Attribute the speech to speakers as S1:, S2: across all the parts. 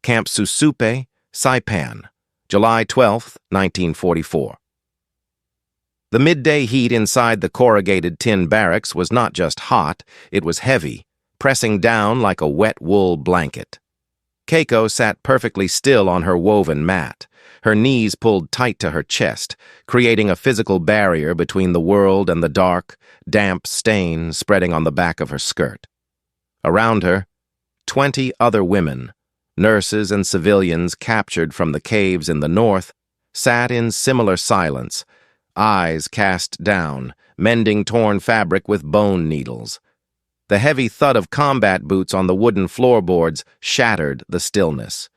S1: Camp Susupe, Saipan, July 12, 1944. The midday heat inside the corrugated tin barracks was not just hot, it was heavy, pressing down like a wet wool blanket. Keiko sat perfectly still on her woven mat, her knees pulled tight to her chest, creating a physical barrier between the world and the dark, damp stain spreading on the back of her skirt. Around her, 20 other women, nurses and civilians captured from the caves in the north, sat in similar silence, eyes cast down, mending torn fabric with bone needles. The heavy thud of combat boots on the wooden floorboards shattered the stillness.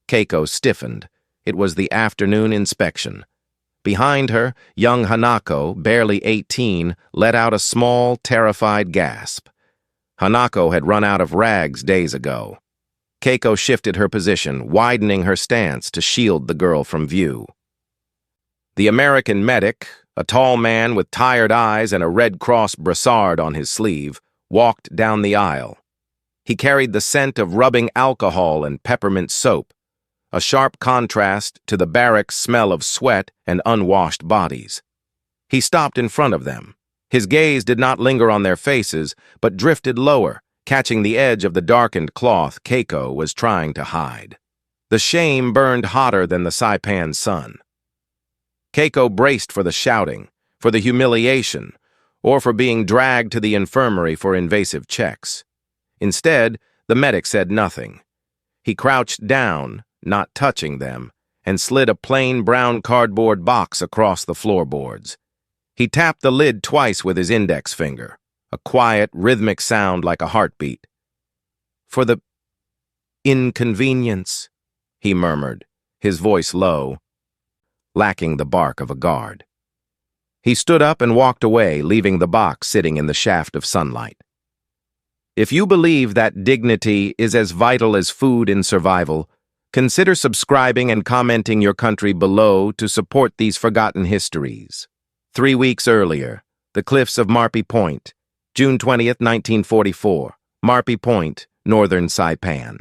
S1: Keiko stiffened. It was the afternoon inspection. Behind her, young Hanako, barely 18, let out a small, terrified gasp. Hanako had run out of rags days ago. Keiko shifted her position, widening her stance to shield the girl from view. The American medic, a tall man with tired eyes and a Red Cross brassard on his sleeve, walked down the aisle. He carried the scent of rubbing alcohol and peppermint soap, a sharp contrast to the barrack's smell of sweat and unwashed bodies. He stopped in front of them. His gaze did not linger on their faces, but drifted lower, catching the edge of the darkened cloth Keiko was trying to hide. The shame burned hotter than the Saipan sun. Keiko braced for the shouting, for the humiliation, or for being dragged to the infirmary for invasive checks. Instead, the medic said nothing. He crouched down, not touching them, and slid a plain brown cardboard box across the floorboards. He tapped the lid twice with his index finger, a quiet, rhythmic sound like a heartbeat. "For the inconvenience," he murmured, his voice low, lacking the bark of a guard. He stood up and walked away, leaving the box sitting in the shaft of sunlight. If you believe that dignity is as vital as food in survival, consider subscribing and commenting your country below to support these forgotten histories. 3 weeks earlier, the cliffs of Marpi Point, June 20th, 1944, Marpi Point, northern Saipan.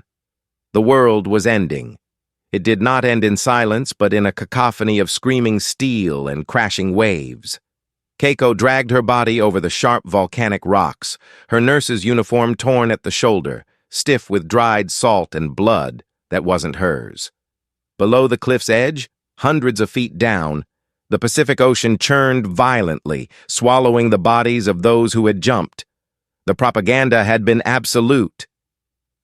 S1: The world was ending. It did not end in silence, but in a cacophony of screaming steel and crashing waves. Keiko dragged her body over the sharp volcanic rocks, her nurse's uniform torn at the shoulder, stiff with dried salt and blood that wasn't hers. Below the cliff's edge, hundreds of feet down, the Pacific Ocean churned violently, swallowing the bodies of those who had jumped. The propaganda had been absolute.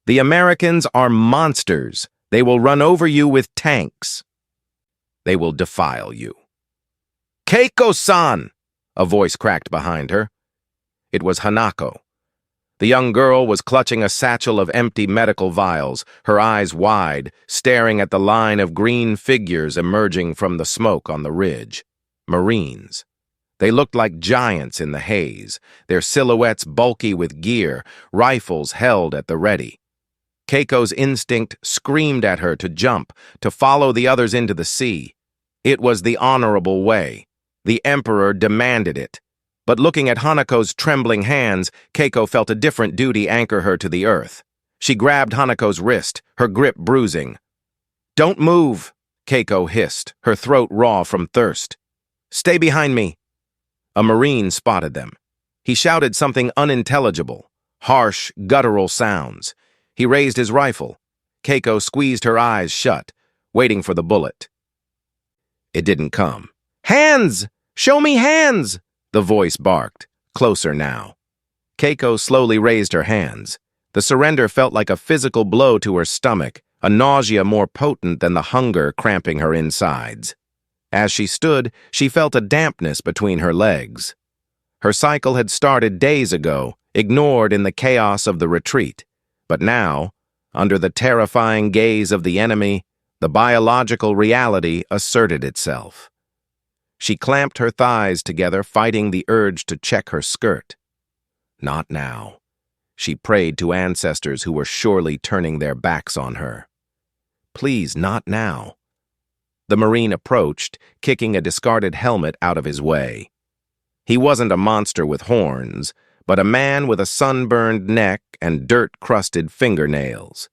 S1: The Americans are monsters. They will run over you with tanks. They will defile you. "Keiko-san!" a voice cracked behind her. It was Hanako. The young girl was clutching a satchel of empty medical vials, her eyes wide, staring at the line of green figures emerging from the smoke on the ridge. Marines. They looked like giants in the haze, their silhouettes bulky with gear, rifles held at the ready. Keiko's instinct screamed at her to jump, to follow the others into the sea. It was the honorable way. The Emperor demanded it. But looking at Hanako's trembling hands, Keiko felt a different duty anchor her to the earth. She grabbed Hanako's wrist, her grip bruising. "Don't move," Keiko hissed, her throat raw from thirst. "Stay behind me." A Marine spotted them. He shouted something unintelligible, harsh, guttural sounds. He raised his rifle. Keiko squeezed her eyes shut, waiting for the bullet. It didn't come. "Hands! Show me hands!" the voice barked, closer now. Keiko slowly raised her hands. The surrender felt like a physical blow to her stomach, a nausea more potent than the hunger cramping her insides. As she stood, she felt a dampness between her legs. Her cycle had started days ago, ignored in the chaos of the retreat. But now, under the terrifying gaze of the enemy, the biological reality asserted itself. She clamped her thighs together, fighting the urge to check her skirt. Not now. She prayed to ancestors who were surely turning their backs on her. Please, not now. The Marine approached, kicking a discarded helmet out of his way. He wasn't a monster with horns, but a man with a sunburned neck and dirt-crusted fingernails.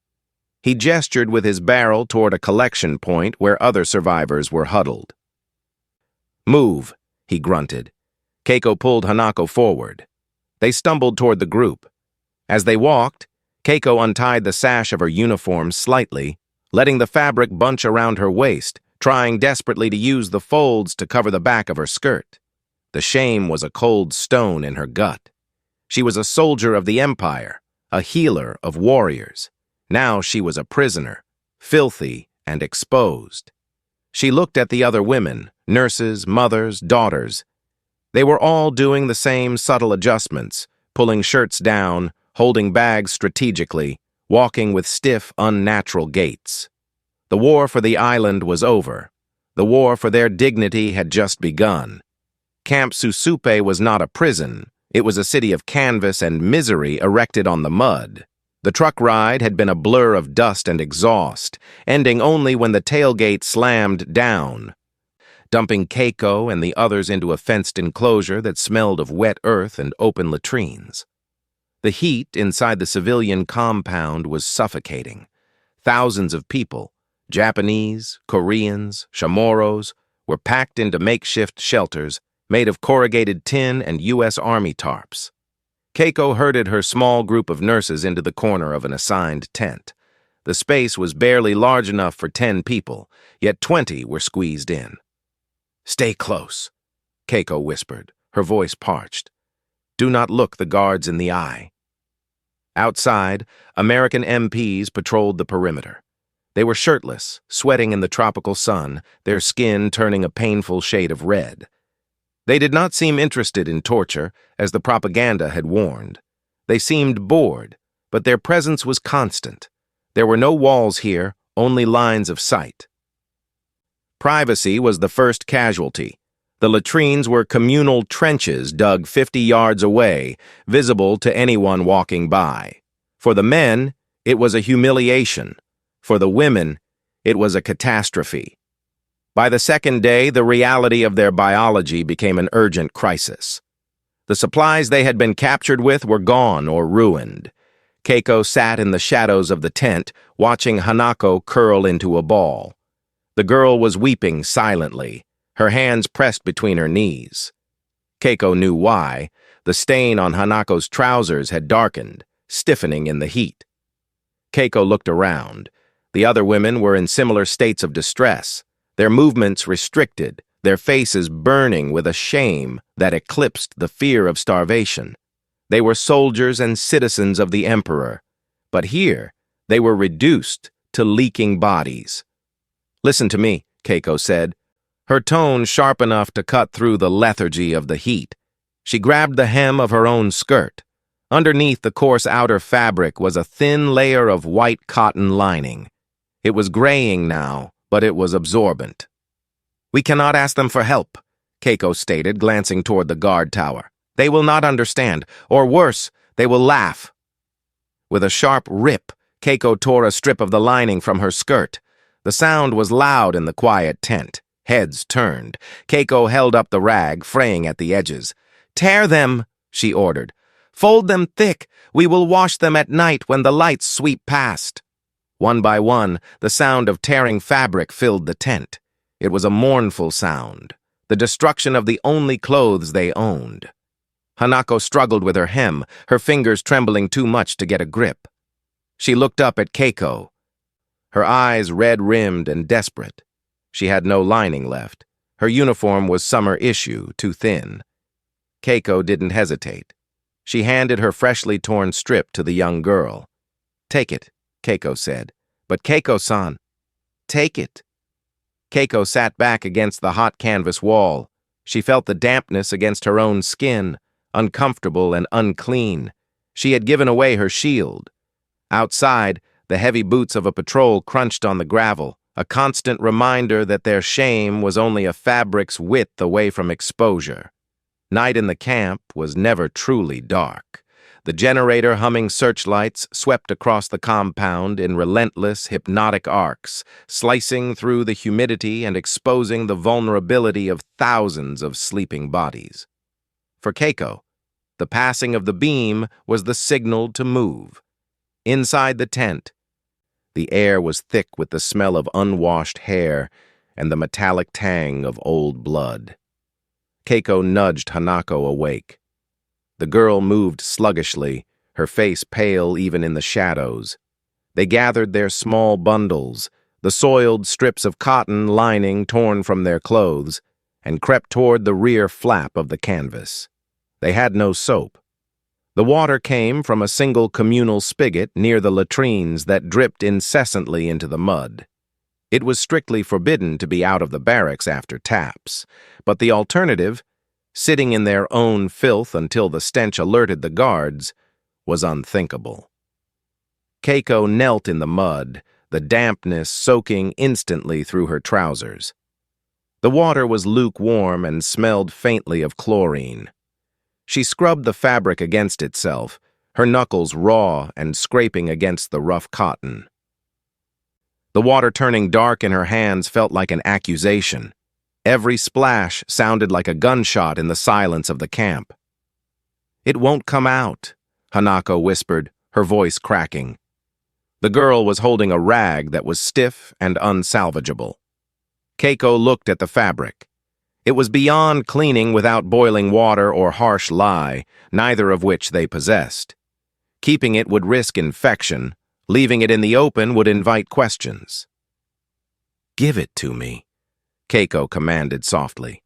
S1: He gestured with his barrel toward a collection point where other survivors were huddled. "Move," he grunted. Keiko pulled Hanako forward. They stumbled toward the group. As they walked, Keiko untied the sash of her uniform slightly, letting the fabric bunch around her waist, trying desperately to use the folds to cover the back of her skirt. The shame was a cold stone in her gut. She was a soldier of the Empire, a healer of warriors. Now she was a prisoner, filthy and exposed. She looked at the other women, nurses, mothers, daughters. They were all doing the same subtle adjustments, pulling shirts down, holding bags strategically, walking with stiff, unnatural gaits. The war for the island was over. The war for their dignity had just begun. Camp Susupe was not a prison. It was a city of canvas and misery erected on the mud. The truck ride had been a blur of dust and exhaust, ending only when the tailgate slammed down, dumping Keiko and the others into a fenced enclosure that smelled of wet earth and open latrines. The heat inside the civilian compound was suffocating. Thousands of people, Japanese, Koreans, Chamorros, were packed into makeshift shelters made of corrugated tin and U.S. Army tarps. Keiko herded her small group of nurses into the corner of an assigned tent. The space was barely large enough for 10 people, yet 20 were squeezed in. "Stay close," Keiko whispered, her voice parched. "Do not look the guards in the eye." Outside, American MPs patrolled the perimeter. They were shirtless, sweating in the tropical sun, their skin turning a painful shade of red. They did not seem interested in torture, as the propaganda had warned. They seemed bored, but their presence was constant. There were no walls here, only lines of sight. Privacy was the first casualty. The latrines were communal trenches dug 50 yards away, visible to anyone walking by. For the men, it was a humiliation. For the women, it was a catastrophe. By the second day, the reality of their biology became an urgent crisis. The supplies they had been captured with were gone or ruined. Keiko sat in the shadows of the tent, watching Hanako curl into a ball. The girl was weeping silently, her hands pressed between her knees. Keiko knew why. The stain on Hanako's trousers had darkened, stiffening in the heat. Keiko looked around. The other women were in similar states of distress, their movements restricted, their faces burning with a shame that eclipsed the fear of starvation. They were soldiers and citizens of the Emperor, but here they were reduced to leaking bodies. "Listen to me," Keiko said, her tone sharp enough to cut through the lethargy of the heat. She grabbed the hem of her own skirt. Underneath the coarse outer fabric was a thin layer of white cotton lining. It was graying now, but it was absorbent. "We cannot ask them for help," Keiko stated, glancing toward the guard tower. "They will not understand, or worse, they will laugh." With a sharp rip, Keiko tore a strip of the lining from her skirt. The sound was loud in the quiet tent. Heads turned. Keiko held up the rag, fraying at the edges. "Tear them," she ordered. "Fold them thick. We will wash them at night when the lights sweep past." One by one, the sound of tearing fabric filled the tent. It was a mournful sound, the destruction of the only clothes they owned. Hanako struggled with her hem, her fingers trembling too much to get a grip. She looked up at Keiko, her eyes red-rimmed and desperate. She had no lining left. Her uniform was summer issue, too thin. Keiko didn't hesitate. She handed her freshly torn strip to the young girl. "Take it," Keiko said. "But Keiko-san, take it." Keiko sat back against the hot canvas wall. She felt the dampness against her own skin, uncomfortable and unclean. She had given away her shield. Outside, the heavy boots of a patrol crunched on the gravel, a constant reminder that their shame was only a fabric's width away from exposure. Night in the camp was never truly dark. The generator humming searchlights swept across the compound in relentless, hypnotic arcs, slicing through the humidity and exposing the vulnerability of thousands of sleeping bodies. For Keiko, the passing of the beam was the signal to move. Inside the tent, The air was thick with the smell of unwashed hair and the metallic tang of old blood. Keiko nudged Hanako awake. The girl moved sluggishly, her face pale even in the shadows. They gathered their small bundles, the soiled strips of cotton lining torn from their clothes, and crept toward the rear flap of the canvas. They had no soap. The water came from a single communal spigot near the latrines that dripped incessantly into the mud. It was strictly forbidden to be out of the barracks after taps, but the alternative, sitting in their own filth until the stench alerted the guards, was unthinkable. Keiko knelt in the mud, the dampness soaking instantly through her trousers. The water was lukewarm and smelled faintly of chlorine. She scrubbed the fabric against itself, her knuckles raw and scraping against the rough cotton. The water turning dark in her hands felt like an accusation. Every splash sounded like a gunshot in the silence of the camp. "It won't come out," Hanako whispered, her voice cracking. The girl was holding a rag that was stiff and unsalvageable. Keiko looked at the fabric. It was beyond cleaning without boiling water or harsh lye, neither of which they possessed. Keeping it would risk infection. Leaving it in the open would invite questions. "Give it to me," Keiko commanded softly.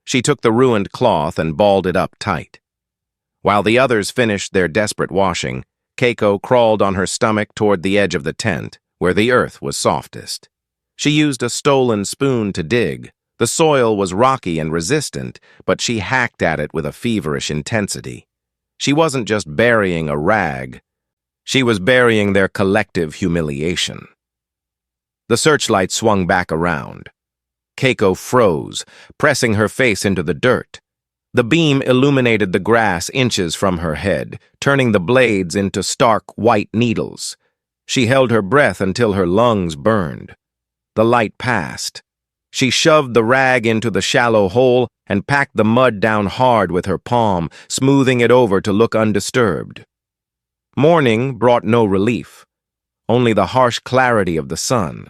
S1: She took the ruined cloth and balled it up tight. While the others finished their desperate washing, Keiko crawled on her stomach toward the edge of the tent, where the earth was softest. She used a stolen spoon to dig. The soil was rocky and resistant, but she hacked at it with a feverish intensity. She wasn't just burying a rag. She was burying their collective humiliation. The searchlight swung back around. Keiko froze, pressing her face into the dirt. The beam illuminated the grass inches from her head, turning the blades into stark white needles. She held her breath until her lungs burned. The light passed. She shoved the rag into the shallow hole and packed the mud down hard with her palm, smoothing it over to look undisturbed. Morning brought no relief, only the harsh clarity of the sun.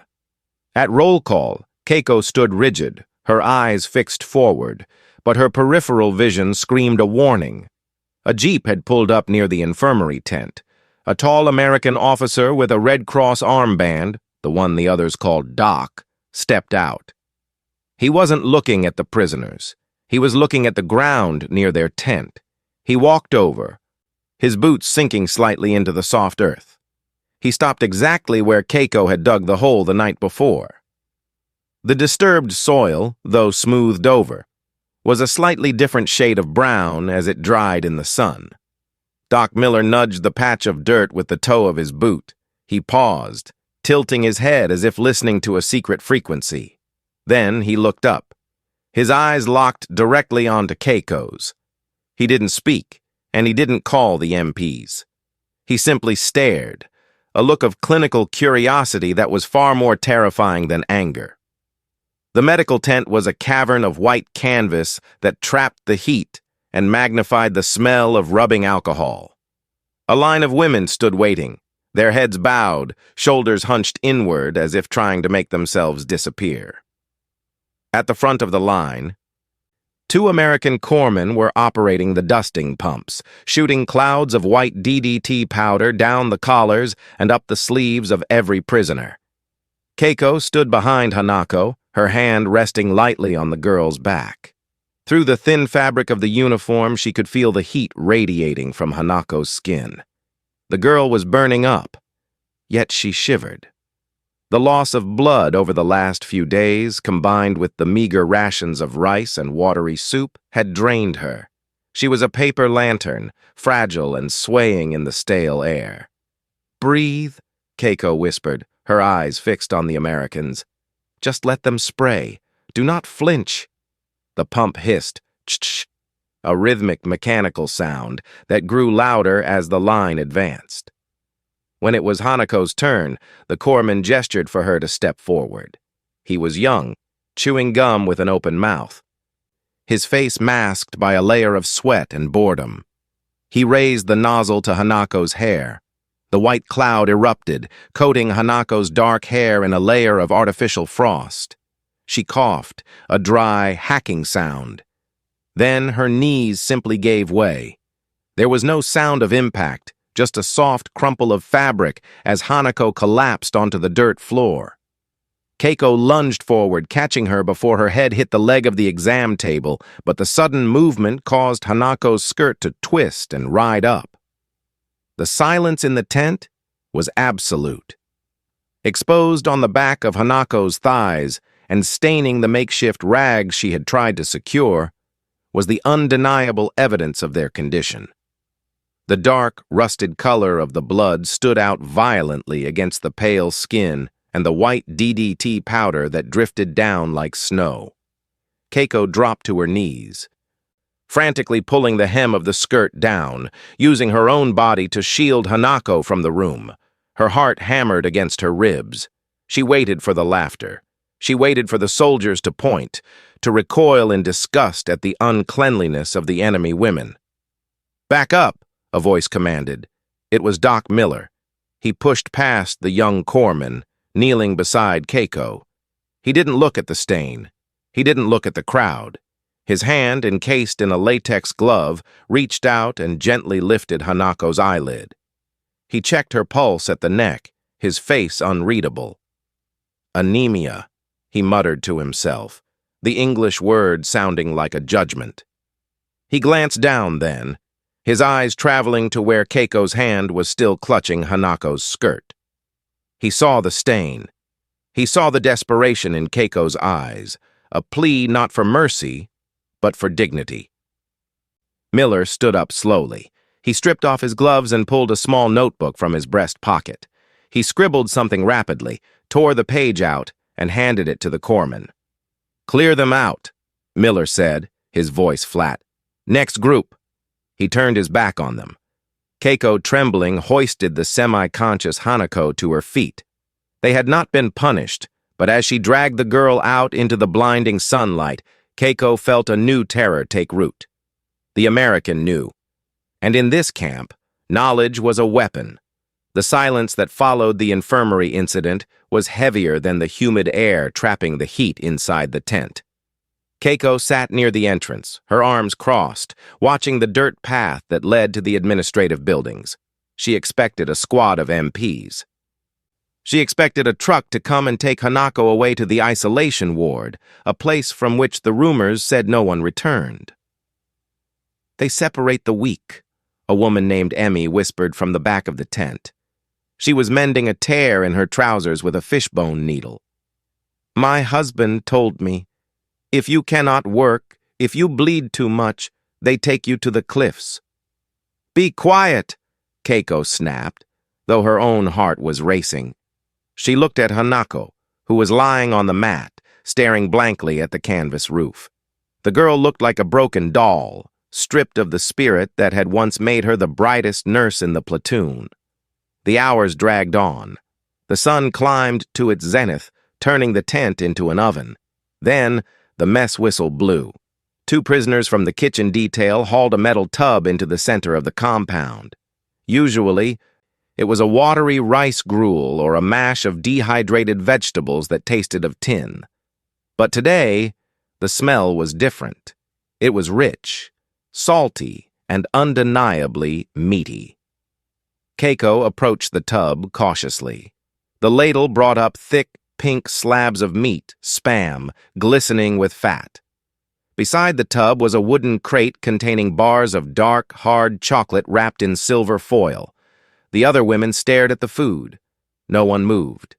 S1: At roll call, Keiko stood rigid, her eyes fixed forward, but her peripheral vision screamed a warning. A jeep had pulled up near the infirmary tent. A tall American officer with a Red Cross armband, the one the others called Doc, stepped out. He wasn't looking at the prisoners. He was looking at the ground near their tent. He walked over, his boots sinking slightly into the soft earth. He stopped exactly where Keiko had dug the hole the night before. The disturbed soil, though smoothed over, was a slightly different shade of brown as it dried in the sun. Doc Miller nudged the patch of dirt with the toe of his boot. He paused, tilting his head as if listening to a secret frequency. Then he looked up. His eyes locked directly onto Keiko's. He didn't speak, and he didn't call the MPs. He simply stared, a look of clinical curiosity that was far more terrifying than anger. The medical tent was a cavern of white canvas that trapped the heat and magnified the smell of rubbing alcohol. A line of women stood waiting, their heads bowed, shoulders hunched inward as if trying to make themselves disappear. At the front of the line, 2 American corpsmen were operating the dusting pumps, shooting clouds of white DDT powder down the collars and up the sleeves of every prisoner. Keiko stood behind Hanako, her hand resting lightly on the girl's back. Through the thin fabric of the uniform, she could feel the heat radiating from Hanako's skin. The girl was burning up, yet she shivered. The loss of blood over the last few days, combined with the meager rations of rice and watery soup, had drained her. She was a paper lantern, fragile and swaying in the stale air. "Breathe," Keiko whispered, her eyes fixed on the Americans. "Just let them spray. Do not flinch." The pump hissed, ch-ch, a rhythmic mechanical sound that grew louder as the line advanced. When it was Hanako's turn, the corpsman gestured for her to step forward. He was young, chewing gum with an open mouth, his face masked by a layer of sweat and boredom. He raised the nozzle to Hanako's hair. The white cloud erupted, coating Hanako's dark hair in a layer of artificial frost. She coughed, a dry, hacking sound. Then her knees simply gave way. There was no sound of impact, just a soft crumple of fabric as Hanako collapsed onto the dirt floor. Keiko lunged forward, catching her before her head hit the leg of the exam table, but the sudden movement caused Hanako's skirt to twist and ride up. The silence in the tent was absolute. Exposed on the back of Hanako's thighs and staining the makeshift rags she had tried to secure was the undeniable evidence of their condition. The dark, rusted color of the blood stood out violently against the pale skin and the white DDT powder that drifted down like snow. Keiko dropped to her knees, frantically pulling the hem of the skirt down, using her own body to shield Hanako from the room. Her heart hammered against her ribs. She waited for the laughter. She waited for the soldiers to point, to recoil in disgust at the uncleanliness of the enemy women. "Back up," a voice commanded. It was Doc Miller. He pushed past the young corpsman, kneeling beside Keiko. He didn't look at the stain. He didn't look at the crowd. His hand, encased in a latex glove, reached out and gently lifted Hanako's eyelid. He checked her pulse at the neck, his face unreadable. "Anemia," he muttered to himself, the English word sounding like a judgment. He glanced down then, his eyes traveling to where Keiko's hand was still clutching Hanako's skirt. He saw the stain. He saw the desperation in Keiko's eyes, a plea not for mercy, but for dignity. Miller stood up slowly. He stripped off his gloves and pulled a small notebook from his breast pocket. He scribbled something rapidly, tore the page out, and handed it to the corpsman. "Clear them out," Miller said, his voice flat. "Next group." He turned his back on them. Keiko, trembling, hoisted the semi-conscious Hanako to her feet. They had not been punished, but as she dragged the girl out into the blinding sunlight, Keiko felt a new terror take root. The American knew. And in this camp, knowledge was a weapon. The silence that followed the infirmary incident was heavier than the humid air trapping the heat inside the tent. Keiko sat near the entrance, her arms crossed, watching the dirt path that led to the administrative buildings. She expected a squad of MPs. She expected a truck to come and take Hanako away to the isolation ward, a place from which the rumors said no one returned. "They separate the weak," a woman named Emmy whispered from the back of the tent. She was mending a tear in her trousers with a fishbone needle. "My husband told me, if you cannot work, if you bleed too much, they take you to the cliffs." "Be quiet," Keiko snapped, though her own heart was racing. She looked at Hanako, who was lying on the mat, staring blankly at the canvas roof. The girl looked like a broken doll, stripped of the spirit that had once made her the brightest nurse in the platoon. The hours dragged on. The sun climbed to its zenith, turning the tent into an oven. Then, the mess whistle blew. 2 prisoners from the kitchen detail hauled a metal tub into the center of the compound. Usually, it was a watery rice gruel or a mash of dehydrated vegetables that tasted of tin. But today, the smell was different. It was rich, salty, and undeniably meaty. Keiko approached the tub cautiously. The ladle brought up thick, pink slabs of meat, spam, glistening with fat. Beside the tub was a wooden crate containing bars of dark, hard chocolate wrapped in silver foil. The other women stared at the food. No one moved.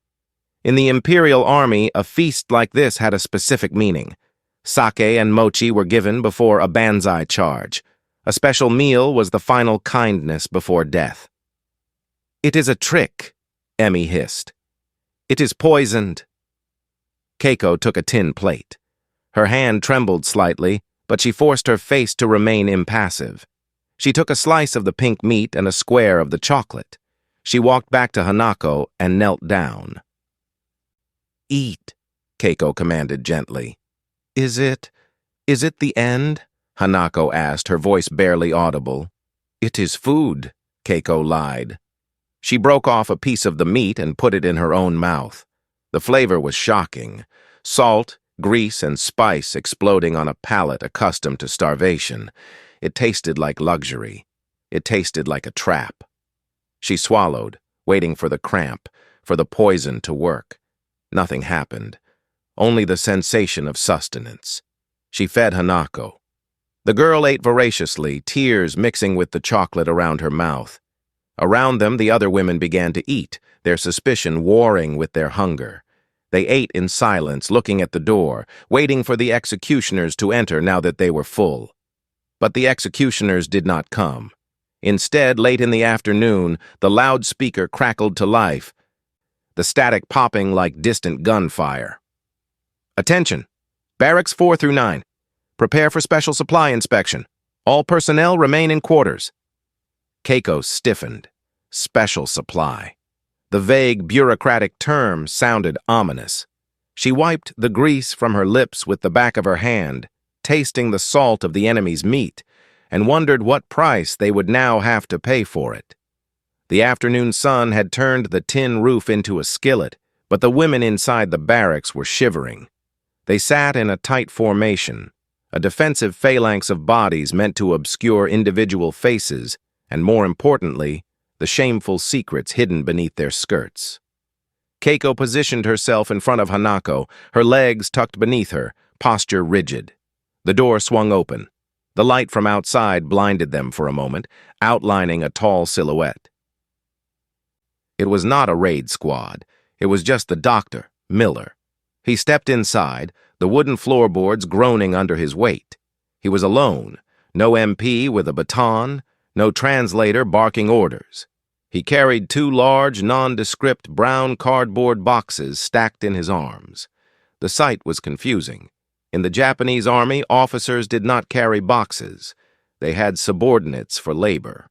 S1: In the Imperial Army, a feast like this had a specific meaning. Sake and mochi were given before a banzai charge. A special meal was the final kindness before death. "It is a trick," Emmy hissed. "It is poisoned." Keiko took a tin plate. Her hand trembled slightly, but she forced her face to remain impassive. She took a slice of the pink meat and a square of the chocolate. She walked back to Hanako and knelt down. "Eat," Keiko commanded gently. Is it the end?" Hanako asked, her voice barely audible. "It is food," Keiko lied. She broke off a piece of the meat and put it in her own mouth. The flavor was shocking. Salt, grease, and spice exploding on a palate accustomed to starvation. It tasted like luxury. It tasted like a trap. She swallowed, waiting for the cramp, for the poison to work. Nothing happened. Only the sensation of sustenance. She fed Hanako. The girl ate voraciously, tears mixing with the chocolate around her mouth. Around them, the other women began to eat, their suspicion warring with their hunger. They ate in silence, looking at the door, waiting for the executioners to enter now that they were full. But the executioners did not come. Instead, late in the afternoon, the loudspeaker crackled to life, the static popping like distant gunfire. Attention! Barracks 4 through 9. Prepare for special supply inspection. All personnel remain in quarters. Keiko stiffened. Special supply. The vague, bureaucratic term sounded ominous. She wiped the grease from her lips with the back of her hand, tasting the salt of the enemy's meat, and wondered what price they would now have to pay for it. The afternoon sun had turned the tin roof into a skillet, but the women inside the barracks were shivering. They sat in a tight formation, a defensive phalanx of bodies meant to obscure individual faces, and more importantly, the shameful secrets hidden beneath their skirts. Keiko positioned herself in front of Hanako, her legs tucked beneath her, posture rigid. The door swung open. The light from outside blinded them for a moment, outlining a tall silhouette. It was not a raid squad. It was just the doctor, Miller. He stepped inside, the wooden floorboards groaning under his weight. He was alone, no MP with a baton, no translator barking orders. He carried 2 large, nondescript brown cardboard boxes stacked in his arms. The sight was confusing. In the Japanese army, officers did not carry boxes. They had subordinates for labor.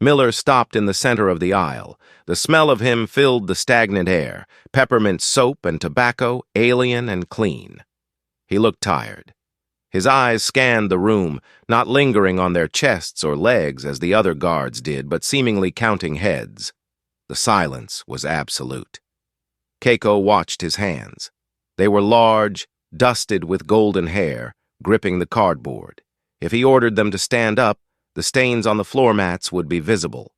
S1: Miller stopped in the center of the aisle. The smell of him filled the stagnant air, peppermint soap and tobacco, alien and clean. He looked tired. His eyes scanned the room, not lingering on their chests or legs as the other guards did, but seemingly counting heads. The silence was absolute. Keiko watched his hands. They were large, dusted with golden hair, gripping the cardboard. If he ordered them to stand up, the stains on the floor mats would be visible.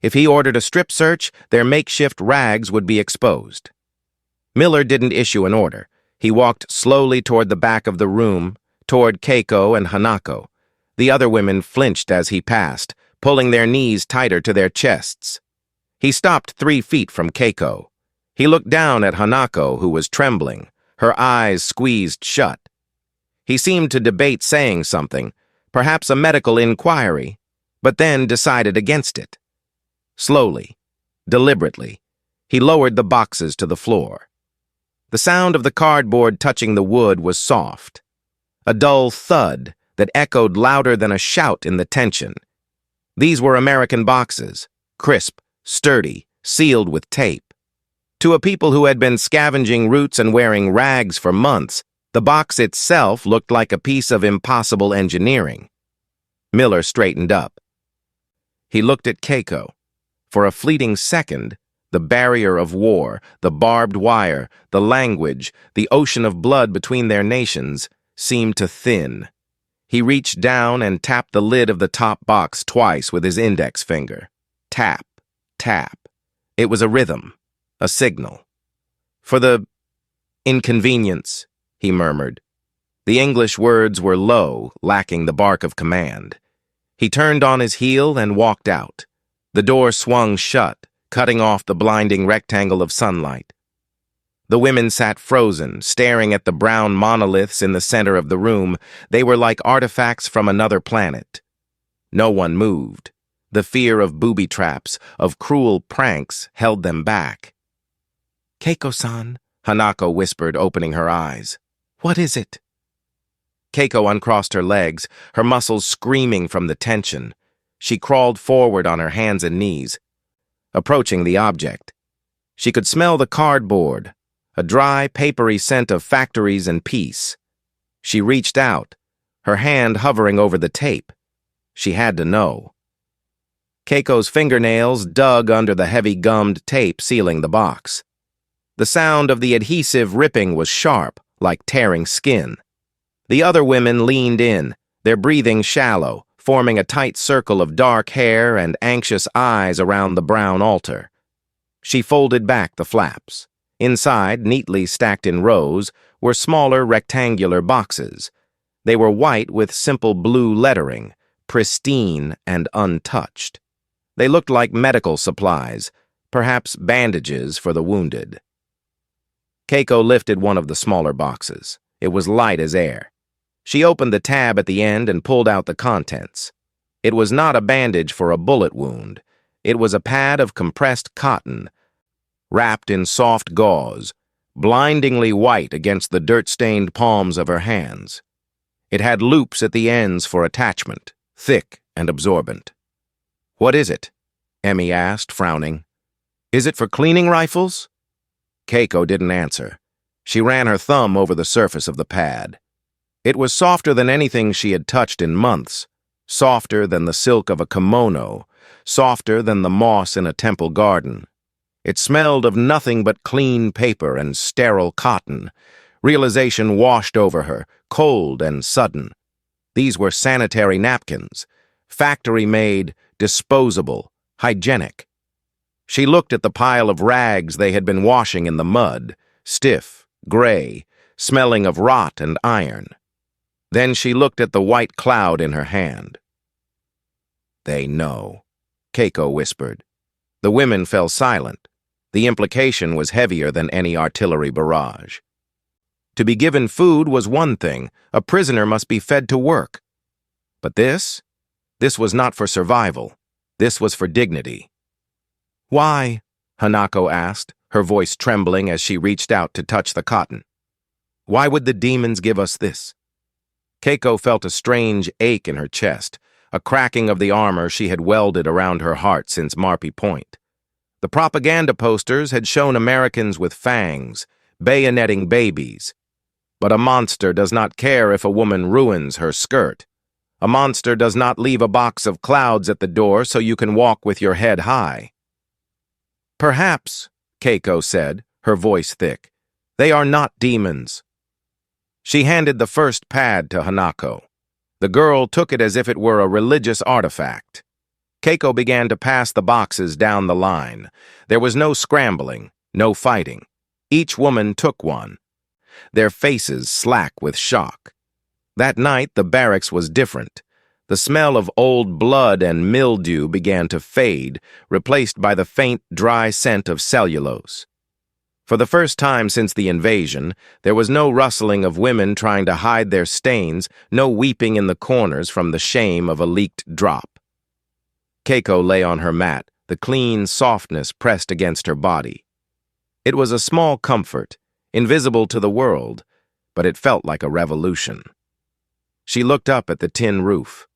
S1: If he ordered a strip search, their makeshift rags would be exposed. Miller didn't issue an order. He walked slowly toward the back of the room, toward Keiko and Hanako. The other women flinched as he passed, pulling their knees tighter to their chests. He stopped 3 feet from Keiko. He looked down at Hanako, who was trembling, her eyes squeezed shut. He seemed to debate saying something, perhaps a medical inquiry, but then decided against it. Slowly, deliberately, he lowered the boxes to the floor. The sound of the cardboard touching the wood was soft, a dull thud that echoed louder than a shout in the tension. These were American boxes, crisp, sturdy, sealed with tape. To a people who had been scavenging roots and wearing rags for months, the box itself looked like a piece of impossible engineering. Miller straightened up. He looked at Keiko. For a fleeting second, the barrier of war, the barbed wire, the language, the ocean of blood between their nations seemed to thin. He reached down and tapped the lid of the top box twice with his index finger. Tap, tap. It was a rhythm, a signal. For the inconvenience, he murmured. The English words were low, lacking the bark of command. He turned on his heel and walked out. The door swung shut, cutting off the blinding rectangle of sunlight. The women sat frozen, staring at the brown monoliths in the center of the room. They were like artifacts from another planet. No one moved. The fear of booby traps, of cruel pranks, held them back. "Keiko-san," Hanako whispered, opening her eyes. "What is it?" Keiko uncrossed her legs, her muscles screaming from the tension. She crawled forward on her hands and knees, approaching the object. She could smell the cardboard, a dry, papery scent of factories and peace. She reached out, her hand hovering over the tape. She had to know. Keiko's fingernails dug under the heavy gummed tape sealing the box. The sound of the adhesive ripping was sharp, like tearing skin. The other women leaned in, their breathing shallow, forming a tight circle of dark hair and anxious eyes around the brown altar. She folded back the flaps. Inside, neatly stacked in rows, were smaller rectangular boxes. They were white with simple blue lettering, pristine and untouched. They looked like medical supplies, perhaps bandages for the wounded. Keiko lifted one of the smaller boxes. It was light as air. She opened the tab at the end and pulled out the contents. It was not a bandage for a bullet wound. It was a pad of compressed cotton, wrapped in soft gauze, blindingly white against the dirt-stained palms of her hands. It had loops at the ends for attachment, thick and absorbent. "What is it?" Emmy asked, frowning. "Is it for cleaning rifles?" Keiko didn't answer. She ran her thumb over the surface of the pad. It was softer than anything she had touched in months, softer than the silk of a kimono, softer than the moss in a temple garden. It smelled of nothing but clean paper and sterile cotton. Realization washed over her, cold and sudden. These were sanitary napkins, factory-made, disposable, hygienic. She looked at the pile of rags they had been washing in the mud, stiff, gray, smelling of rot and iron. Then she looked at the white cloud in her hand. "They know," Keiko whispered. The women fell silent. The implication was heavier than any artillery barrage. To be given food was one thing. A prisoner must be fed to work. But this was not for survival. This was for dignity. "Why?" Hanako asked, her voice trembling as she reached out to touch the cotton. "Why would the demons give us this?" Keiko felt a strange ache in her chest, a cracking of the armor she had welded around her heart since Marpy Point. The propaganda posters had shown Americans with fangs, bayoneting babies. But a monster does not care if a woman ruins her skirt. A monster does not leave a box of clouds at the door so you can walk with your head high. "Perhaps," Keiko said, her voice thick, "they are not demons." She handed the first pad to Hanako. The girl took it as if it were a religious artifact. Keiko began to pass the boxes down the line. There was no scrambling, no fighting. Each woman took one, their faces slack with shock. That night, the barracks was different. The smell of old blood and mildew began to fade, replaced by the faint, dry scent of cellulose. For the first time since the invasion, there was no rustling of women trying to hide their stains, no weeping in the corners from the shame of a leaked drop. Keiko lay on her mat, the clean softness pressed against her body. It was a small comfort, invisible to the world, but it felt like a revolution. She looked up at the tin roof.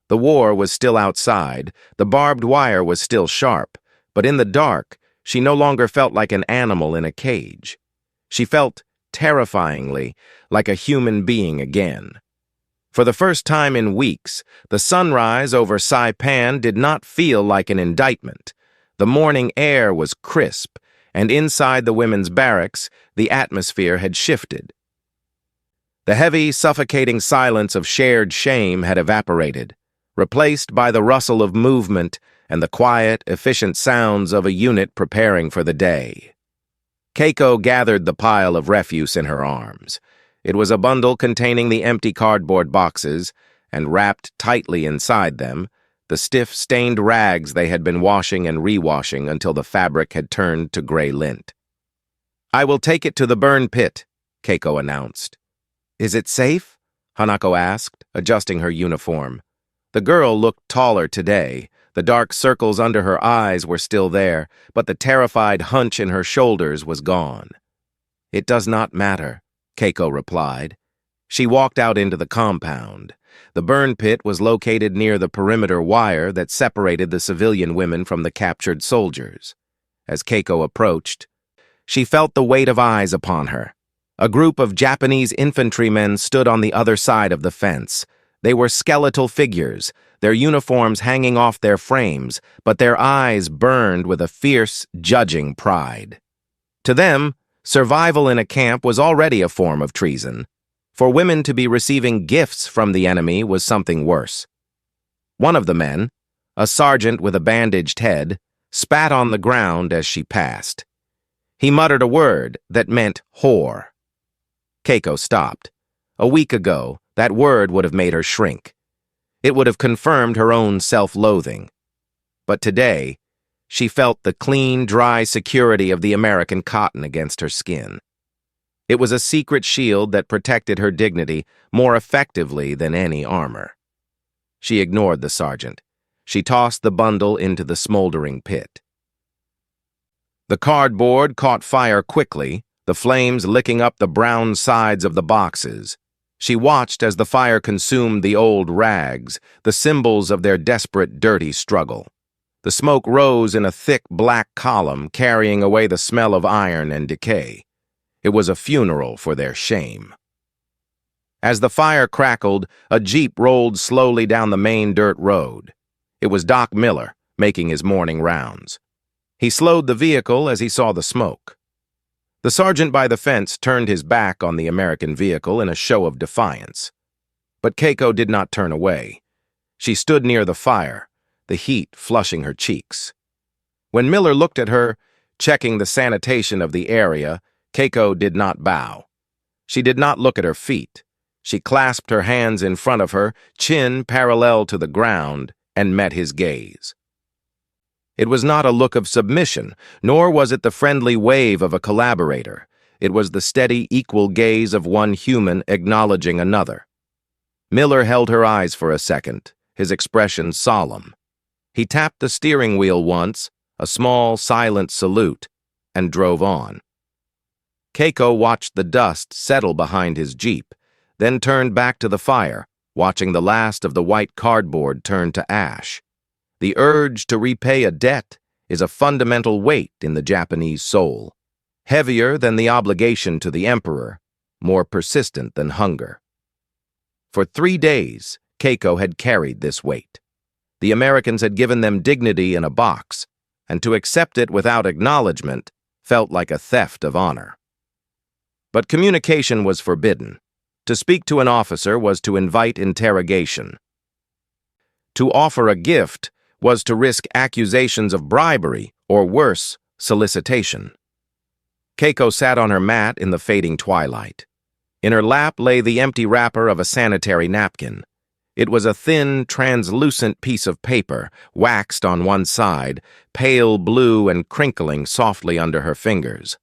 S1: The war was still outside, the barbed wire was still sharp, but in the dark, she no longer felt like an animal in a cage. She felt, terrifyingly, like a human being again. For the first time in weeks, the sunrise over Saipan did not feel like an indictment. The morning air was crisp, and inside the women's barracks, the atmosphere had shifted. The heavy, suffocating silence of shared shame had evaporated, replaced by the rustle of movement and the quiet, efficient sounds of a unit preparing for the day. Keiko gathered the pile of refuse in her arms. It was a bundle containing the empty cardboard boxes, and wrapped tightly inside them, the stiff, stained rags they had been washing and rewashing until the fabric had turned to gray lint. "I will take it to the burn pit," Keiko announced. "Is it safe?" Hanako asked, adjusting her uniform. The girl looked taller today. The dark circles under her eyes were still there, but the terrified hunch in her shoulders was gone. "It does not matter," Keiko replied. She walked out into the compound. The burn pit was located near the perimeter wire that separated the civilian women from the captured soldiers. As Keiko approached, she felt the weight of eyes upon her. A group of Japanese infantrymen stood on the other side of the fence, They were skeletal figures, their uniforms hanging off their frames, but their eyes burned with a fierce, judging pride. To them, survival in a camp was already a form of treason. For women to be receiving gifts from the enemy was something worse. One of the men, a sergeant with a bandaged head, spat on the ground as she passed. He muttered a word that meant whore. Keiko stopped. A week ago, that word would have made her shrink. It would have confirmed her own self-loathing. But today, she felt the clean, dry security of the American cotton against her skin. It was a secret shield that protected her dignity more effectively than any armor. She ignored the sergeant. She tossed the bundle into the smoldering pit. The cardboard caught fire quickly, the flames licking up the brown sides of the boxes. She watched as the fire consumed the old rags, the symbols of their desperate, dirty struggle. The smoke rose in a thick black column, carrying away the smell of iron and decay. It was a funeral for their shame. As the fire crackled, a jeep rolled slowly down the main dirt road. It was Doc Miller, making his morning rounds. He slowed the vehicle as he saw the smoke. The sergeant by the fence turned his back on the American vehicle in a show of defiance. But Keiko did not turn away. She stood near the fire, the heat flushing her cheeks. When Miller looked at her, checking the sanitation of the area, Keiko did not bow. She did not look at her feet. She clasped her hands in front of her, chin parallel to the ground, and met his gaze. It was not a look of submission, nor was it the friendly wave of a collaborator. It was the steady, equal gaze of one human acknowledging another. Miller held her eyes for a second, his expression solemn. He tapped the steering wheel once, a small, silent salute, and drove on. Keiko watched the dust settle behind his jeep, then turned back to the fire, watching the last of the white cardboard turn to ash. The urge to repay a debt is a fundamental weight in the Japanese soul, heavier than the obligation to the emperor, more persistent than hunger. For 3 days, Keiko had carried this weight. The Americans had given them dignity in a box, and to accept it without acknowledgement felt like a theft of honor. But communication was forbidden. To speak to an officer was to invite interrogation. To offer a gift was to risk accusations of bribery or worse, solicitation. Keiko sat on her mat in the fading twilight. In her lap lay the empty wrapper of a sanitary napkin. It was a thin, translucent piece of paper, waxed on one side, pale blue and crinkling softly under her fingers.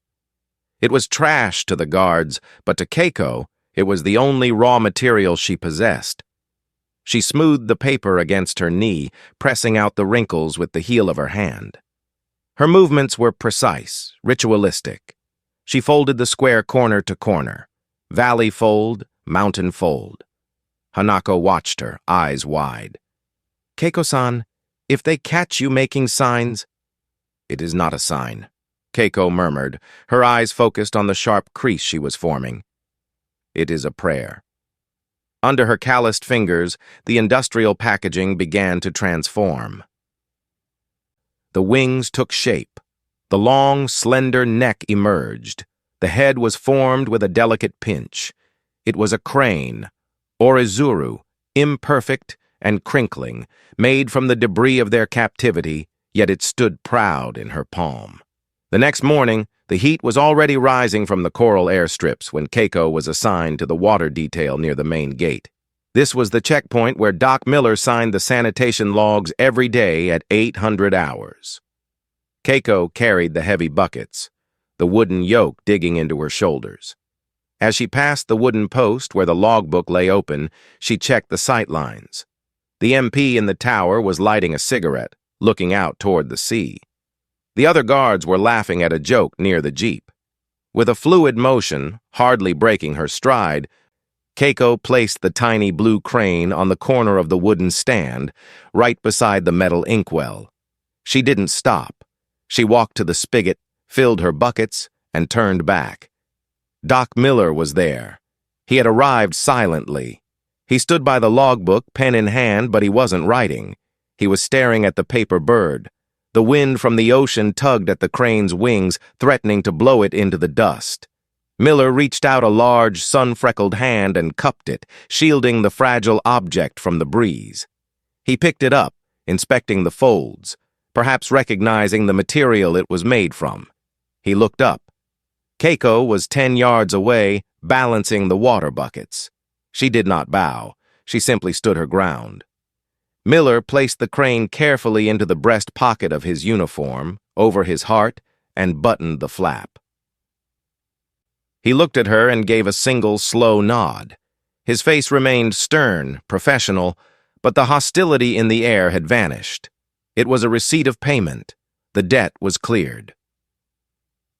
S1: It was trash to the guards, but to Keiko, it was the only raw material she possessed. She smoothed the paper against her knee, pressing out the wrinkles with the heel of her hand. Her movements were precise, ritualistic. She folded the square corner to corner. Valley fold, mountain fold. Hanako watched her, eyes wide. Keiko-san, if they catch you making signs... It is not a sign, Keiko murmured, her eyes focused on the sharp crease she was forming. It is a prayer. Under her calloused fingers, the industrial packaging began to transform. The wings took shape. The long, slender neck emerged. The head was formed with a delicate pinch. It was a crane, Orizuru, imperfect and crinkling, made from the debris of their captivity, yet it stood proud in her palm. The next morning, the heat was already rising from the coral airstrips when Keiko was assigned to the water detail near the main gate. This was the checkpoint where Doc Miller signed the sanitation logs every day at 800 hours. Keiko carried the heavy buckets, the wooden yoke digging into her shoulders. As she passed the wooden post where the logbook lay open, she checked the sight lines. The MP in the tower was lighting a cigarette, looking out toward the sea. The other guards were laughing at a joke near the jeep. With a fluid motion, hardly breaking her stride, Keiko placed the tiny blue crane on the corner of the wooden stand, right beside the metal inkwell. She didn't stop. She walked to the spigot, filled her buckets, and turned back. Doc Miller was there. He had arrived silently. He stood by the logbook, pen in hand, but he wasn't writing. He was staring at the paper bird. The wind from the ocean tugged at the crane's wings, threatening to blow it into the dust. Miller reached out a large, sun-freckled hand and cupped it, shielding the fragile object from the breeze. He picked it up, inspecting the folds, perhaps recognizing the material it was made from. He looked up. Keiko was 10 yards away, balancing the water buckets. She did not bow. She simply stood her ground. Miller placed the crane carefully into the breast pocket of his uniform, over his heart, and buttoned the flap. He looked at her and gave a single, slow nod. His face remained stern, professional, but the hostility in the air had vanished. It was a receipt of payment. The debt was cleared.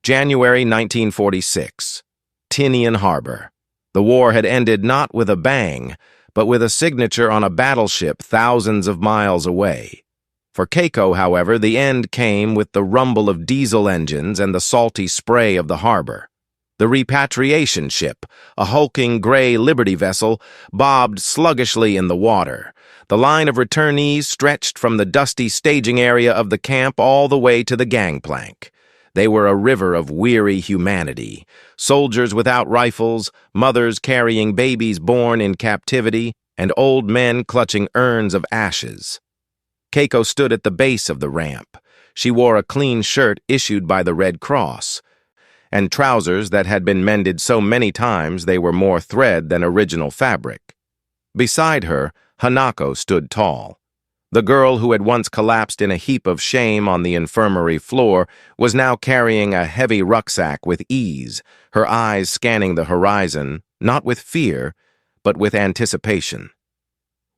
S1: January 1946. Tinian Harbor. The war had ended not with a bang, but with a signature on a battleship thousands of miles away. For Keiko, however, the end came with the rumble of diesel engines and the salty spray of the harbor. The repatriation ship, a hulking gray Liberty vessel, bobbed sluggishly in the water. The line of returnees stretched from the dusty staging area of the camp all the way to the gangplank. They were a river of weary humanity, soldiers without rifles, mothers carrying babies born in captivity, and old men clutching urns of ashes. Keiko stood at the base of the ramp. She wore a clean shirt issued by the Red Cross, and trousers that had been mended so many times they were more thread than original fabric. Beside her, Hanako stood tall. The girl who had once collapsed in a heap of shame on the infirmary floor was now carrying a heavy rucksack with ease, her eyes scanning the horizon, not with fear, but with anticipation.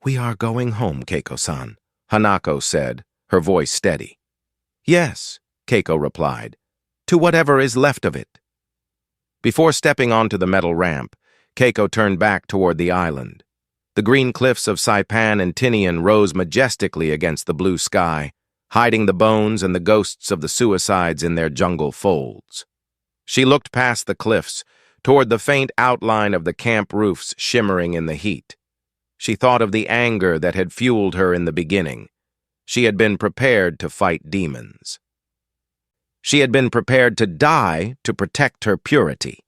S1: "We are going home, Keiko-san," Hanako said, her voice steady. "Yes," Keiko replied, "to whatever is left of it." Before stepping onto the metal ramp, Keiko turned back toward the island. The green cliffs of Saipan and Tinian rose majestically against the blue sky, hiding the bones and the ghosts of the suicides in their jungle folds. She looked past the cliffs, toward the faint outline of the camp roofs shimmering in the heat. She thought of the anger that had fueled her in the beginning. She had been prepared to fight demons. She had been prepared to die to protect her purity.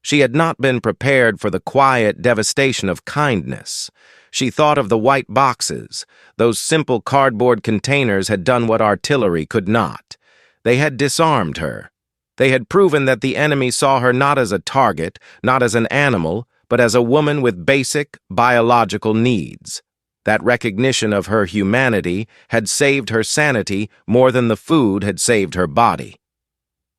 S1: She had not been prepared for the quiet devastation of kindness. She thought of the white boxes. Those simple cardboard containers had done what artillery could not. They had disarmed her. They had proven that the enemy saw her not as a target, not as an animal, but as a woman with basic biological needs. That recognition of her humanity had saved her sanity more than the food had saved her body.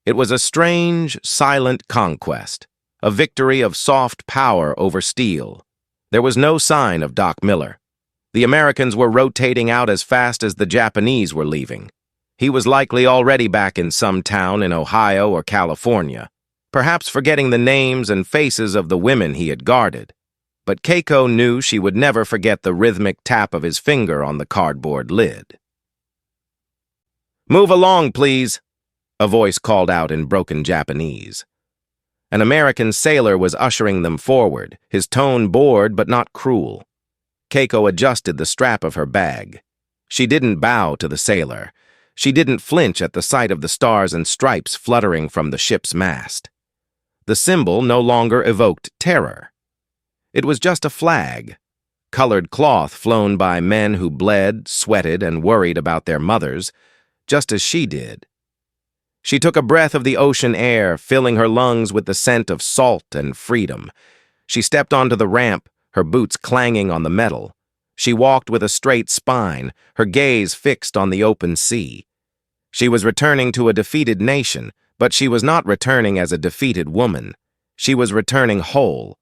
S1: It was a strange, silent conquest. A victory of soft power over steel. There was no sign of Doc Miller. The Americans were rotating out as fast as the Japanese were leaving. He was likely already back in some town in Ohio or California, perhaps forgetting the names and faces of the women he had guarded. But Keiko knew she would never forget the rhythmic tap of his finger on the cardboard lid. "Move along, please," a voice called out in broken Japanese. An American sailor was ushering them forward, his tone bored but not cruel. Keiko adjusted the strap of her bag. She didn't bow to the sailor. She didn't flinch at the sight of the stars and stripes fluttering from the ship's mast. The symbol no longer evoked terror. It was just a flag, colored cloth flown by men who bled, sweated, and worried about their mothers, just as she did. She took a breath of the ocean air, filling her lungs with the scent of salt and freedom. She stepped onto the ramp, her boots clanging on the metal. She walked with a straight spine, her gaze fixed on the open sea. She was returning to a defeated nation, but she was not returning as a defeated woman. She was returning whole,